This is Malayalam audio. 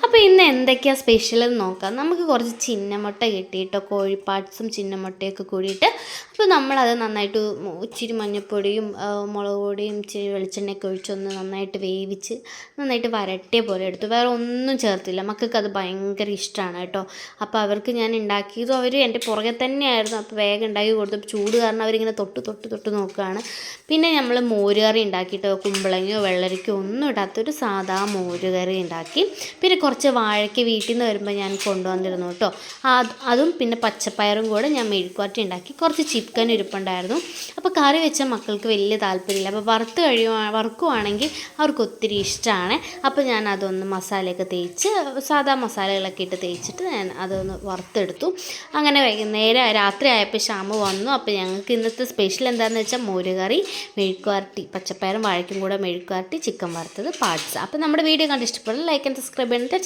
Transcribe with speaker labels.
Speaker 1: അപ്പോൾ ഇന്ന് എന്തൊക്കെയാണ് സ്പെഷ്യലെന്ന് നോക്കാം. നമുക്ക് കുറച്ച് ചിന്നമുട്ട കിട്ടിയിട്ടോ, കോഴിപ്പാട്സും ചിന്നമുട്ടയൊക്കെ കൂടിയിട്ട്. അപ്പോൾ നമ്മളത് നന്നായിട്ട് ഇച്ചിരി മഞ്ഞൾപ്പൊടിയും മുളക് പൊടിയും ഇച്ചിരി വെളിച്ചെണ്ണയൊക്കെ ഒഴിച്ചൊന്ന് നന്നായിട്ട് വേവിച്ച് നന്നായിട്ട് വരട്ടിയ പോലെ എടുത്തു. വേറെ ഒന്നും ചേർത്തില്ല. മക്കൾക്കത് ഭയങ്കര ഇഷ്ടമാണ് കേട്ടോ. അപ്പോൾ അവർക്ക് ഞാൻ ഉണ്ടാക്കിയതും അവർ എൻ്റെ പുറകെ തന്നെയായിരുന്നു. അപ്പോൾ വേഗം ഉണ്ടാക്കി കൊടുത്തപ്പോൾ ചൂട് കാരണം അവരിങ്ങനെ തൊട്ട് നോക്കുകയാണ്. പിന്നെ നമ്മൾ മോരുകറി ഉണ്ടാക്കിയിട്ടോ, കുമ്പളങ്ങയോ വെള്ളരിക്കോ ഒന്നും ഇടാത്തൊരു സാധാ മോരുകറി ഉണ്ടാക്കി. പിന്നെ കുറച്ച് വാഴയ്ക്ക് വീട്ടിൽ നിന്ന് വരുമ്പോൾ ഞാൻ കൊണ്ടുവന്നിരുന്നു കേട്ടോ. അതും പിന്നെ പച്ചപ്പയറും കൂടെ ഞാൻ മെഴുക്കുവരട്ടി ഉണ്ടാക്കി. കുറച്ച് ചിക്കൻ ഇരിപ്പുണ്ടായിരുന്നു. അപ്പോൾ കറി വെച്ച മക്കൾക്ക് വലിയ താല്പര്യമില്ല. അപ്പോൾ വറുക്കുവാണെങ്കിൽ അവർക്ക് ഒത്തിരി ഇഷ്ടമാണ്. അപ്പോൾ ഞാൻ അതൊന്ന് മസാലയൊക്കെ തേച്ച് സാധാ മസാലകളൊക്കെ ഇട്ട് തേച്ചിട്ട് ഞാൻ അതൊന്ന് വറുത്തെടുത്തു. അങ്ങനെ വൈകുന്നേരം രാത്രി ആയപ്പോൾ ശ്യാമ് വന്നു. അപ്പോൾ ഞങ്ങൾക്ക് ഇന്നത്തെ സ്പെഷ്യൽ എന്താണെന്ന് വെച്ചാൽ മോരുകറി, മെഴുക്കുവരട്ടി, പച്ചപ്പയറും വാഴയ്ക്കും കൂടെ മെഴുക്കുവരട്ടി, ചിക്കൻ വറുത്തത്, പാട്സ്. അപ്പോൾ നമ്മുടെ വീഡിയോ കണ്ട് ഇഷ്ടപ്പെടുന്നത് ലൈക്ക് ആൻഡ് സബ്സ്ക്രൈബ് ചെയ്യണം.